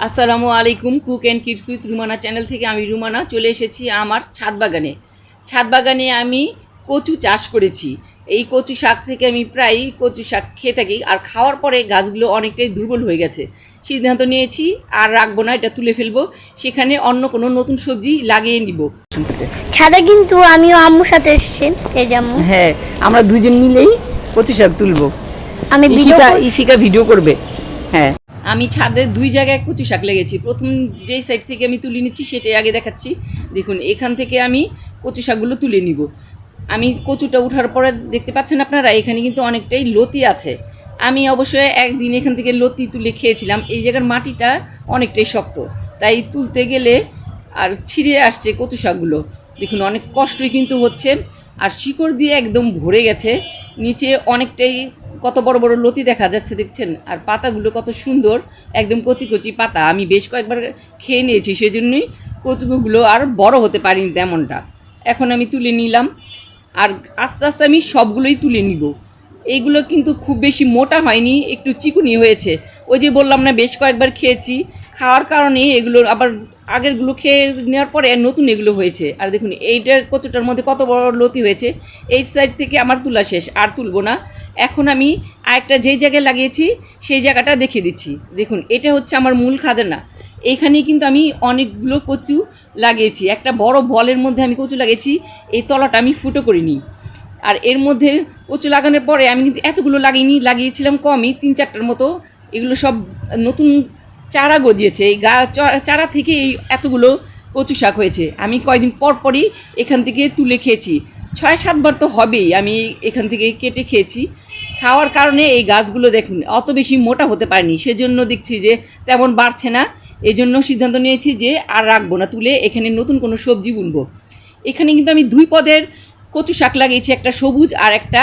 আসসালামু আলাইকুম। Cook and kids with Rumana channel থেকে আমি রুমানা চলে এসেছি আমার ছাদ বাগানে আমি কচু চাষ করেছি। এই কচু শাক থেকে আমি প্রায় কচু শাক খেয়ে থাকি, আর খাওয়ার পরে গাছগুলো অনেকটাই দুর্বল হয়ে গেছে। সিদ্ধান্ত নিয়েছি আর রাখবো না, এটা তুলে ফেলবো, সেখানে অন্য কোনো নতুন সবজি লাগিয়ে নিব। ছাদে কিন্তু আমিও আম্মুর সাথে এসেছি, এই যে আম্মু। হ্যাঁ, আমরা দুজন মিলেই কচু শাক তুলবো। আমি ঈশিকা ভিডিও করবে। হ্যাঁ, আমি ছাদে দুই জায়গায় কচু শাক লেগেছি। প্রথম যেই সাইড থেকে আমি তুলে নিচ্ছি সেটাই আগে দেখাচ্ছি। দেখুন, এখান থেকে আমি কচু শাকগুলো তুলে নিব। আমি কচুটা উঠার পরে দেখতে পাচ্ছেন আপনারা, এখানে কিন্তু অনেকটাই লতি আছে। আমি অবশ্যই একদিন এখান থেকে লতি তুলে খেয়েছিলাম। এই জায়গার মাটিটা অনেকটাই শক্ত, তাই তুলতে গেলে আর ছিঁড়ে আসছে কচু শাকগুলো। দেখুন, অনেক কষ্টই কিন্তু হচ্ছে, আর শিকড় দিয়ে একদম ভরে গেছে। নিচে অনেকটাই কত বড় বড় লতি দেখা যাচ্ছে, দেখছেন? আর পাতাগুলো কত সুন্দর, একদম কচি কচি পাতা। আমি বেশ কয়েকবার খেয়ে নিয়েছি, সেজন্যই কচুগুলো আর বড় হতে পারিনি তেমনটা। এখন আমি তুলে নিলাম, আর আস্তে আস্তে আমি সবগুলোই তুলে নিব। এইগুলো কিন্তু খুব বেশি মোটা হয়নি, একটু চিকুনি হয়েছে। ওই যে বললাম না, বেশ কয়েকবার খেয়েছি, খাওয়ার কারণে এগুলো আবার আগেরগুলো খেয়ে নেওয়ার পরে নতুন এগুলো হয়েছে। আর দেখুন, এইটার কচুটার মধ্যে কত বড় লতি হয়েছে। এই সাইড থেকে আমার তোলা শেষ, আর তুলব না। এখন আমি আরেকটা যেই জায়গায় লাগিয়েছি সেই জায়গাটা দেখিয়ে দিচ্ছি। দেখুন, এটা হচ্ছে আমার মূল খাজানা। এইখানেই কিন্তু আমি অনেকগুলো কচু লাগিয়েছি। একটা বড় বলের মধ্যে আমি কচু লাগিয়েছি, এই তলাটা আমি ফুটো করিনি। আর এর মধ্যে কচু লাগানোর পরে আমি কিন্তু এতগুলো লাগিয়েছিলাম কমই, 3-4টার মতো। এগুলো সব নতুন চারা গজিয়েছে। এই চারা থেকে এই এতগুলো কচু শাক হয়েছে। আমি কয়েকদিন পর পরই এখান থেকে তুলে খেয়েছি। 6-7 বার তো হবেই আমি এখান থেকে কেটে খেয়েছি। খাওয়ার কারণে এই গাছগুলো দেখুন অত বেশি মোটা হতে পারেনি, সেজন্য দেখছি যে তেমন বাড়ছে না। এই জন্য সিদ্ধান্ত নিয়েছি যে আর রাখবো না, তুলে এখানে নতুন কোনো সবজি বুনবো। এখানে কিন্তু আমি 2 পদের কচু শাক লাগিয়েছি, একটা সবুজ আর একটা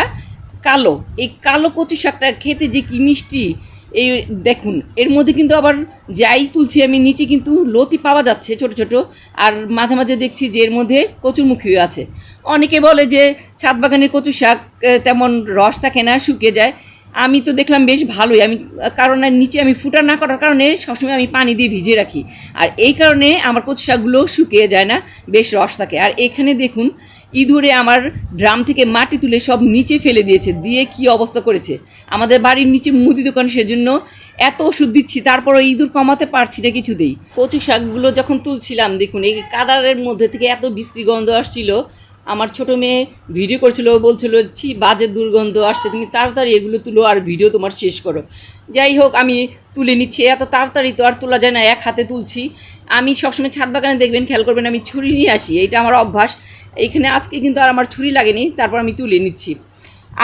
কালো। এই কালো কচু শাকটা খেতে যে কি মিষ্টি! এই দেখুন, এর মধ্যে কিন্তু আবার যাই তুলছি আমি, নিচে কিন্তু লতি পাওয়া যাচ্ছে ছোট ছোট। আর মাঝে মাঝে দেখছি যে এর মধ্যে কচুরমুখীও আছে। অনেকে বলে যে ছাদ বাগানের কচু শাক তেমন রস থাকে না, শুকিয়ে যায়। আমি তো দেখলাম বেশ ভালোই। আমি কারণ নিচে আমি ফুটা না করার কারণে সবসময় আমি পানি দিয়ে ভিজিয়ে রাখি, আর এই কারণে আমার কচু শাকগুলো শুকিয়ে যায় না, বেশ রস থাকে। আর এখানে দেখুন, ইঁদুরে আমার ড্রাম থেকে মাটি তুলে সব নিচে ফেলে দিয়েছে, দিয়ে কি অবস্থা করেছে। আমাদের বাড়ির নিচে মুদি দোকান, সেজন্য এত ওষুধ দিচ্ছি, তারপরও ইঁদুর কমাতে পারছি না কিছুতেই। কচু শাকগুলো যখন তুলছিলাম, দেখুন এই কাদারের মধ্যে থেকে এত বিশ্রী গন্ধ আসছিল। আমার ছোটো মেয়ে ভিডিও করছিল, বলছিল ছি বাজে দুর্গন্ধ আসছে, তুমি তাড়াতাড়ি এগুলো তুলো আর ভিডিও তোমার শেষ করো। যাই হোক, আমি তুলে নিচ্ছি। এত তাড়াতাড়ি তো আর তোলা যায় না, এক হাতে তুলছি। আমি সবসময় ছাদ বাগানে দেখবেন, খেয়াল করবেন, আমি ছুরি নিয়ে আসি, এইটা আমার অভ্যাস। এইখানে আজকে কিন্তু আর আমার ছুরি লাগেনি, তারপর আমি তুলে নিচ্ছি।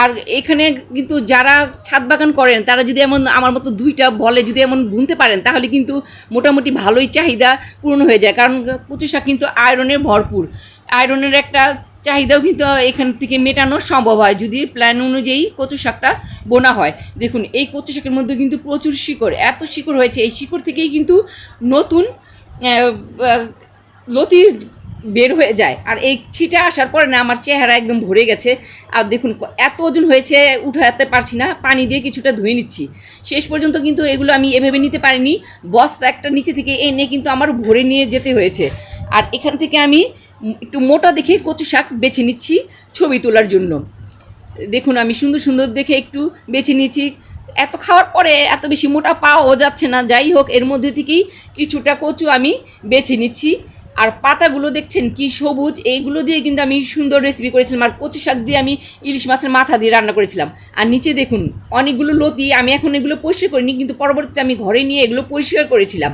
আর এখানে কিন্তু যারা ছাদ বাগান করেন, তারা যদি এমন আমার মতো 2টা বলে যদি এমন বুনতে পারেন, তাহলে কিন্তু মোটামুটি ভালোই চাহিদা পূর্ণ হয়ে যায়। কারণ কচু শাক কিন্তু আয়রনের ভরপুর। আয়রনের একটা চাহিদাও কিন্তু এখান থেকে মেটানো সম্ভব হয় যদি প্ল্যান অনুযায়ী কচু শাকটা বোনা হয়। দেখুন, এই কচু শাকের মধ্যে কিন্তু প্রচুর শিকড়, এত শিকড় হয়েছে। এই শিকড় থেকেই কিন্তু নতুন লতি বের হয়ে যায়। আর এই ছিটে আসার পরে না আমার চেহারা একদম ভরে গেছে। আর দেখুন, এত ওজন হয়েছে, উঠাতে পারছি না, পানি দিয়ে কিছুটা ধুয়ে নিচ্ছি। শেষ পর্যন্ত কিন্তু এগুলো আমি এভাবে নিতে পারিনি, বস্তা একটা নিচে থেকে এনে কিন্তু আমার ভরে নিয়ে যেতে হয়েছে। আর এখান থেকে আমি একটু মোটা দেখে কচু শাক বেছে নিচ্ছি ছবি তোলার জন্য। দেখুন, আমি সুন্দর সুন্দর দেখে একটু বেছে নিয়েছি। এত খাওয়ার পরে এত বেশি মোটা পাওয়াও যাচ্ছে না। যাই হোক, এর মধ্যে থেকেই কিছুটা কচু আমি বেছে নিচ্ছি। আর পাতাগুলো দেখছেন কি সবুজ, এইগুলো দিয়ে কিন্তু আমি সুন্দর রেসিপি করেছিলাম। আর কচু শাক দিয়ে আমি ইলিশ মাছের মাথা দিয়ে রান্না করেছিলাম। আর নিচে দেখুন অনেকগুলো লতি, আমি এখন এগুলো পরিষ্কার করিনি, কিন্তু পরবর্তীতে আমি ঘরে নিয়ে এগুলো পরিষ্কার করেছিলাম।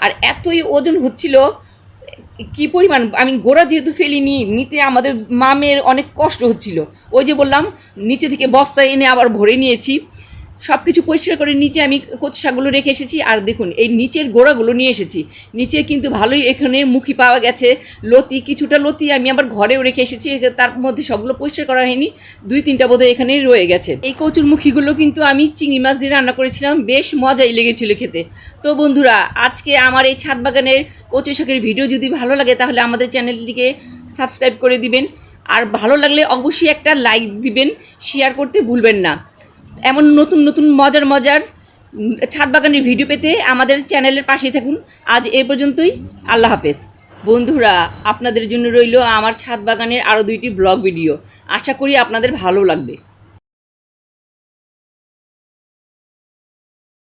আর এতই ওজন হচ্ছিল, কি পরিমাণ! আমি গোড়া যেহেতু ফেলিনি, নিতে আমাদের মামের অনেক কষ্ট হচ্ছিল। ওই যে বললাম, নিচে থেকে বস্তা এনে আবার ভরে নিয়েছি। সব কিছু পরিষ্কার করে নিচে আমি কচু শাকগুলো রেখে এসেছি। আর দেখুন, এই নিচের গোড়াগুলো নিয়ে এসেছি। নিচে কিন্তু ভালোই এখানে মুখি পাওয়া গেছে, লতি, কিছুটা লতি আমি আবার ঘরেও রেখে এসেছি। তার মধ্যে সবগুলো পরিষ্কার করা হয়নি, 2-3টা বোধহয় এখানেই রয়ে গেছে। এই কচুর মুখিগুলো কিন্তু আমি চিংড়ি মাছ দিয়ে রান্না করেছিলাম, বেশ মজাই লেগেছিল খেতে। তো বন্ধুরা, আজকে আমার এই ছাদ বাগানের কচু শাকের ভিডিও যদি ভালো লাগে, তাহলে আমাদের চ্যানেলটিকে সাবস্ক্রাইব করে দিবেন। আর ভালো লাগলে অবশ্যই একটা লাইক দিবেন, শেয়ার করতে ভুলবেন না। এমন নতুন নতুন মজার মজার ছাদ বাগানের ভিডিও পেতে আমাদের চ্যানেলের পাশেই থাকুন। আজ এ পর্যন্তই, আল্লাহ হাফেজ। বন্ধুরা, আপনাদের জন্য রইল আমার ছাদ বাগানের আরও 2টি ব্লগ ভিডিও। আশা করি আপনাদের ভালো লাগবে।